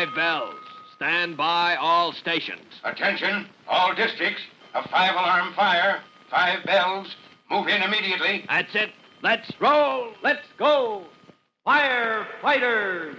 5 bells. Stand by all stations. Attention, all districts. A 5-alarm fire. 5 bells. Move in immediately. That's it. Let's roll. Let's go. Firefighters.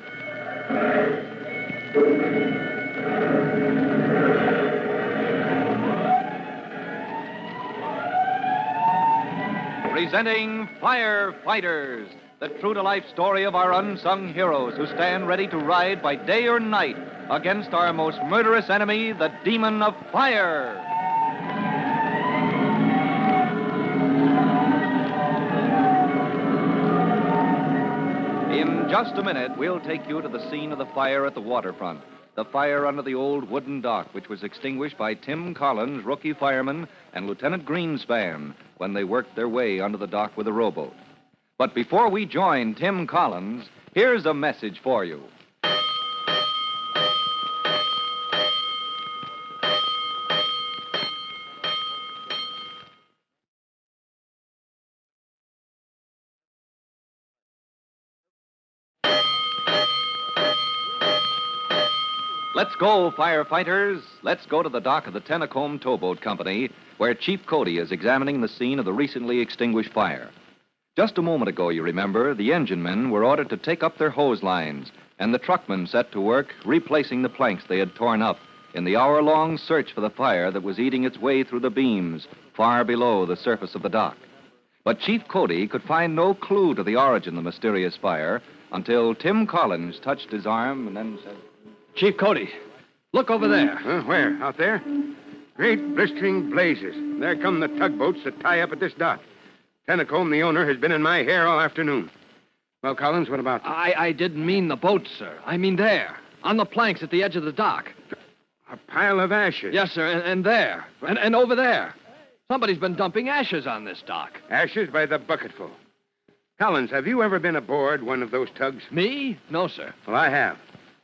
Presenting Firefighters, the true-to-life story of our unsung heroes who stand ready to ride by day or night against our most murderous enemy, the demon of fire. In just a minute, we'll take you to the scene of the fire at the waterfront. The fire under the old wooden dock, which was extinguished by Tim Collins, rookie fireman, and Lieutenant Greenspan when they worked their way under the dock with a rowboat. But before we join Tim Collins, here's a message for you. Let's go, firefighters. Let's go to the dock of the Tennacombe Towboat Company, where Chief Cody is examining the scene of the recently extinguished fire. Just a moment ago, you remember, the engine men were ordered to take up their hose lines, and the truckmen set to work replacing the planks they had torn up in the hour-long search for the fire that was eating its way through the beams far below the surface of the dock. But Chief Cody could find no clue to the origin of the mysterious fire until Tim Collins touched his arm and then said, Chief Cody, look over there. Where? Out there? Great blistering blazes. There come the tugboats that tie up at this dock. Tennacombe, the owner, has been in my hair all afternoon. Well, Collins, what about them? I didn't mean the boats, sir. I mean there, on the planks at the edge of the dock. A pile of ashes. Yes, sir, and there, and over there. Somebody's been dumping ashes on this dock. Ashes by the bucketful. Collins, have you ever been aboard one of those tugs? Me? No, sir. Well, I have.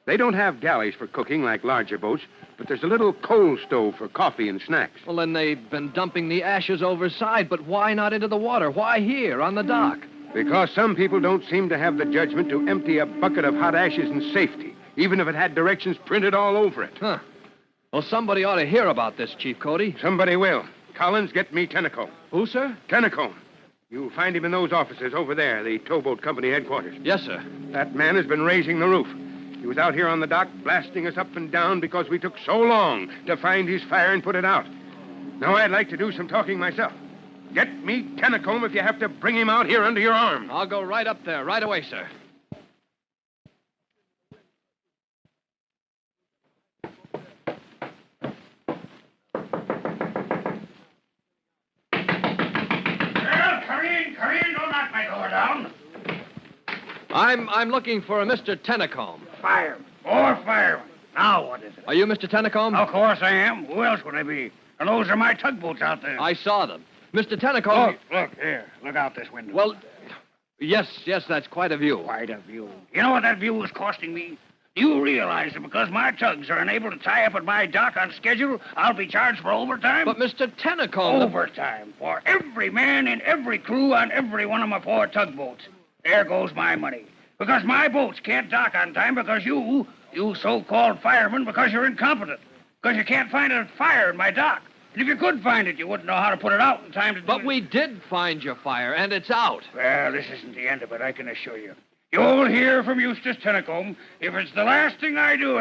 They don't have galleys for cooking like larger boats, but there's a little coal stove for coffee and snacks. Well, then they've been dumping the ashes overside, but why not into the water? Why here, on the dock? Because some people don't seem to have the judgment to empty a bucket of hot ashes in safety, even if it had directions printed all over it. Huh. Well, somebody ought to hear about this, Chief Cody. Somebody will. Collins, get me Tennacombe. Who, sir? Tennacombe. You'll find him in those offices over there, the towboat company headquarters. Yes, sir. That man has been raising the roof. He was out here on the dock blasting us up and down because we took so long to find his fire and put it out. Now I'd like to do some talking myself. Get me Tennacombe if you have to bring him out here under your arm. I'll go right up there, right away, sir. Come in, don't knock my door down. I'm looking for a Mr. Tennacombe. Fireman, or fireman. Now what is it? Are you Mr. Tennacombe? Of course I am. Who else would I be? And those are my tugboats out there. I saw them. Mr. Tennacombe... Look here. Look out this window. Well, yes, that's quite a view. Quite a view. You know what that view is costing me? Do you realize that because my tugs are unable to tie up at my dock on schedule, I'll be charged for overtime? But, Mr. Tennacombe... Overtime for every man in every crew on every one of my 4 tugboats. There goes my money. Because my boats can't dock on time because you so-called firemen, because you're incompetent. Because you can't find a fire in my dock. And if you could find it, you wouldn't know how to put it out in time to do it. But we did find your fire, and it's out. Well, this isn't the end of it, I can assure you. You'll hear from Eustace Tennacombe. If it's the last thing I do,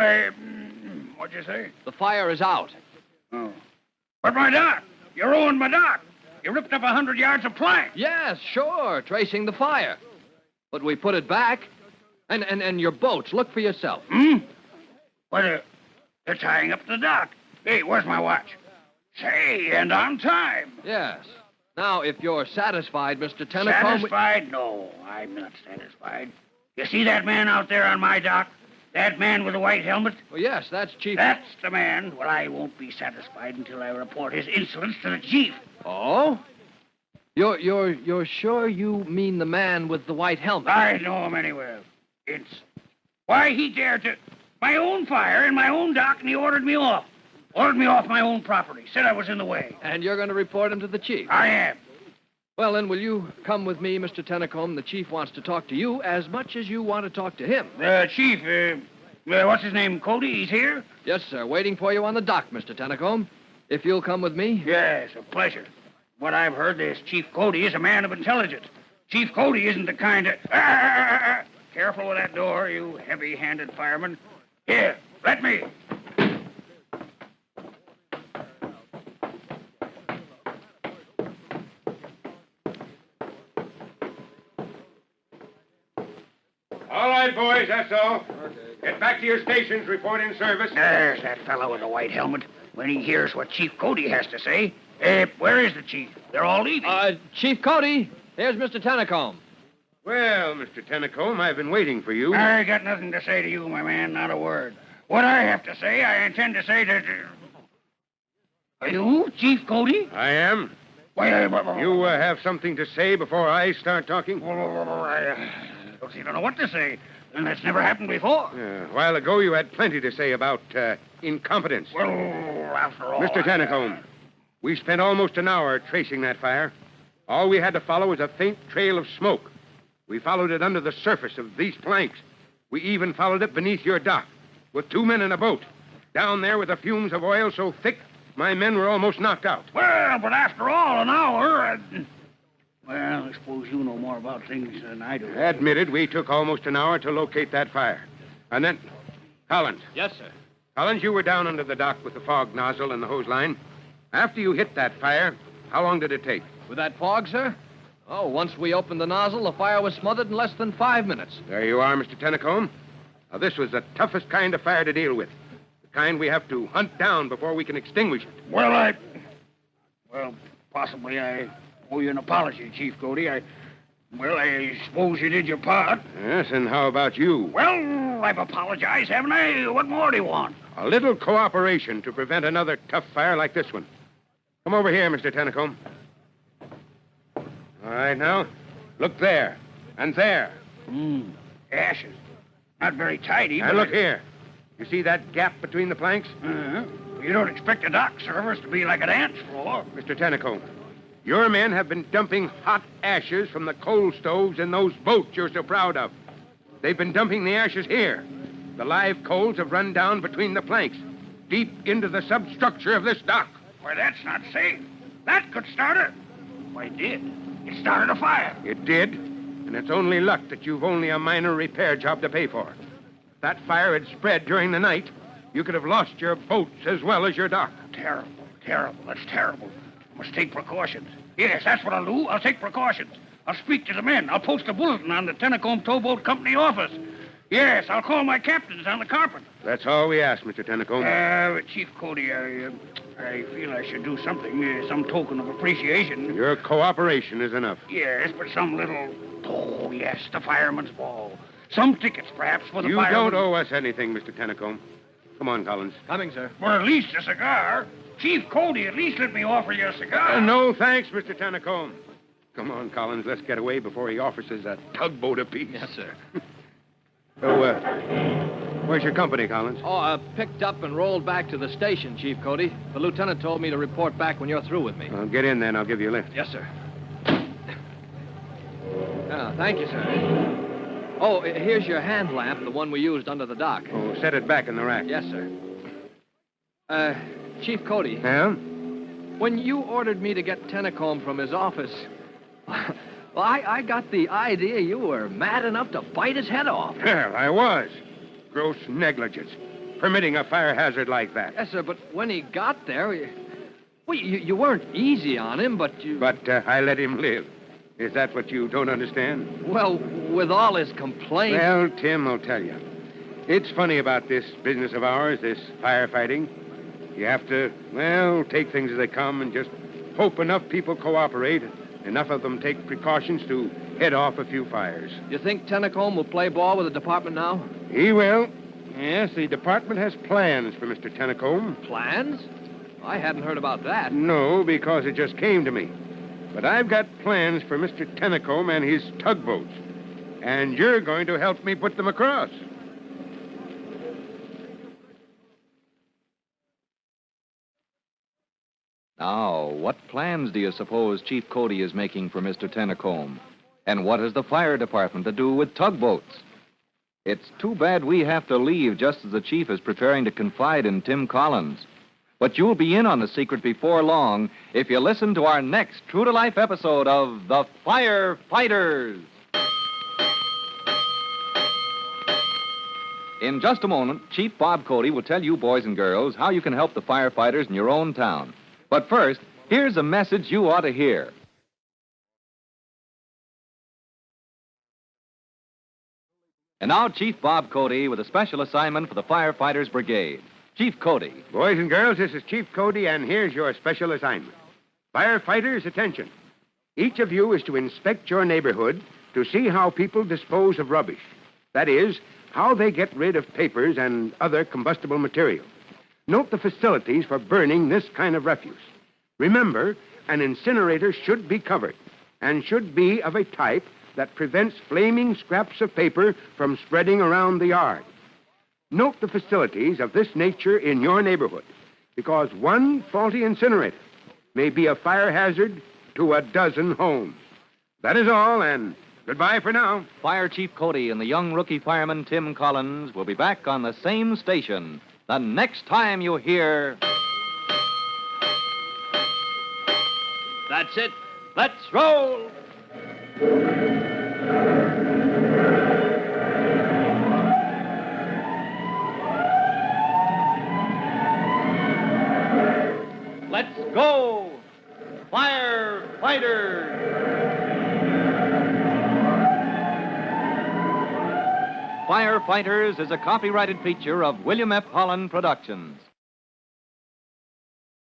what'd you say? The fire is out. Oh. But my dock. You ruined my dock. You ripped up 100 yards of plank. Yes, sure, tracing the fire. But we put it back. And your boats, look for yourself. Well, they're tying up the dock. Hey, where's my watch? Say, and on time. Yes. Now, if you're satisfied, Mr. Tennacombe... Satisfied? No, I'm not satisfied. You see that man out there on my dock? That man with the white helmet? Well, yes, that's Chief... That's the man. Well, I won't be satisfied until I report his insolence to the chief. Oh? You're sure you mean the man with the white helmet? I know him anywhere. Why, he dared to... My own fire in my own dock, and he ordered me off. Ordered me off my own property. Said I was in the way. And you're going to report him to the chief? I am. Well, then, will you come with me, Mr. Tennacombe? The chief wants to talk to you as much as you want to talk to him. Chief, What's his name, Cody? He's here? Yes, sir. Waiting for you on the dock, Mr. Tennacombe. If you'll come with me. Yes, a pleasure. What I've heard, this Chief Cody is a man of intelligence. Chief Cody isn't the kind of... Careful with that door, you heavy-handed fireman. Here, let me. All right, boys, that's all. Get back to your stations, report in service. There's that fellow with the white helmet. When he hears what Chief Cody has to say. Where is the chief? They're all leaving. Chief Cody, here's Mr. Tennacombe. Well, Mr. Tennacombe, I've been waiting for you. I got nothing to say to you, my man, not a word. What I have to say, I intend to say to... Are you Chief Cody? I am. Why, You have something to say before I start talking? I don't know what to say. And that's never happened before. A while ago, you had plenty to say about incompetence. Well, after all... Mr. Tennacombe, we spent almost an hour tracing that fire. All we had to follow was a faint trail of smoke. We followed it under the surface of these planks. We even followed it beneath your dock, with 2 men in a boat. Down there with the fumes of oil so thick, my men were almost knocked out. Well, but after all, an hour... Well, I suppose you know more about things than I do. Admitted, we took almost an hour to locate that fire. And then... Collins. Yes, sir. Collins, you were down under the dock with the fog nozzle and the hose line. After you hit that fire, how long did it take? With that fog, sir? Oh, once we opened the nozzle, the fire was smothered in less than 5 minutes. There you are, Mr. Tennacombe. Now, this was the toughest kind of fire to deal with. The kind we have to hunt down before we can extinguish it. Well, possibly I owe you an apology, Chief Cody. I suppose you did your part. Yes, and how about you? Well, I've apologized, haven't I? What more do you want? A little cooperation to prevent another tough fire like this one. Come over here, Mr. Tennacombe. All right, now, look there. And there. Ashes. Not very tidy, but... And look here. You see that gap between the planks? Uh-huh. You don't expect a dock service to be like an ant's floor. Mr. Tennacombe, your men have been dumping hot ashes from the coal stoves in those boats you're so proud of. They've been dumping the ashes here. The live coals have run down between the planks, deep into the substructure of this dock. Why, that's not safe. That could start a... Why, it did. It started a fire. It did, and it's only luck that you've only a minor repair job to pay for. If that fire had spread during the night, you could have lost your boats as well as your dock. Terrible. That's terrible. Must take precautions. Yes, that's what I'll do. I'll take precautions. I'll speak to the men. I'll post a bulletin on the Tennacombe Towboat Company office. Yes, I'll call my captains on the carpet. That's all we ask, Mr. Tennacombe. Chief Cody, I feel I should do something, some token of appreciation. Your cooperation is enough. Yes, but some little... Oh, yes, the fireman's ball. Some tickets, perhaps, for the You fireman. don't owe us anything, Mr. Tennacombe. Come on, Collins. Coming, sir. Well, at least a cigar. Chief Cody, at least let me offer you a cigar. No, thanks, Mr. Tennacombe. Come on, Collins, let's get away before he offers us a tugboat apiece. Yes, sir. So, where's your company, Collins? Picked up and rolled back to the station, Chief Cody. The lieutenant told me to report back when you're through with me. Well, get in then. I'll give you a lift. Yes, sir. Thank you, sir. Oh, here's your hand lamp, the one we used under the dock. Oh, set it back in the rack. Yes, sir. Chief Cody. Yeah? When you ordered me to get Tennacombe from his office, well, I got the idea you were mad enough to bite his head off. Well, I was. Gross negligence. Permitting a fire hazard like that. Yes, sir, but when he got there, you weren't easy on him, but you... But I let him live. Is that what you don't understand? Well, with all his complaints... Well, Tim, I'll tell you. It's funny about this business of ours, this firefighting. You have to, take things as they come and just hope enough people cooperate, enough of them take precautions to head off a few fires. You think Tennacombe will play ball with the department now? He will. Yes, the department has plans for Mr. Tennacombe. Plans? I hadn't heard about that. No, because it just came to me. But I've got plans for Mr. Tennacombe and his tugboats. And you're going to help me put them across. Now, what plans do you suppose Chief Cody is making for Mr. Tennacombe? And what has the fire department to do with tugboats? It's too bad we have to leave just as the chief is preparing to confide in Tim Collins. But you'll be in on the secret before long if you listen to our next true-to-life episode of The Firefighters. In just a moment, Chief Bob Cody will tell you boys and girls how you can help the firefighters in your own town. But first, here's a message you ought to hear. And now, Chief Bob Cody with a special assignment for the Firefighters Brigade. Chief Cody. Boys and girls, this is Chief Cody, and here's your special assignment. Firefighters, attention. Each of you is to inspect your neighborhood to see how people dispose of rubbish. That is, how they get rid of papers and other combustible material. Note the facilities for burning this kind of refuse. Remember, an incinerator should be covered and should be of a type that prevents flaming scraps of paper from spreading around the yard. Note the facilities of this nature in your neighborhood, because one faulty incinerator may be a fire hazard to a dozen homes. That is all, and goodbye for now. Fire Chief Cody and the young rookie fireman Tim Collins will be back on the same station the next time you hear... That's it. Let's roll. Let's go, firefighters! Firefighters is a copyrighted feature of William F. Holland Productions.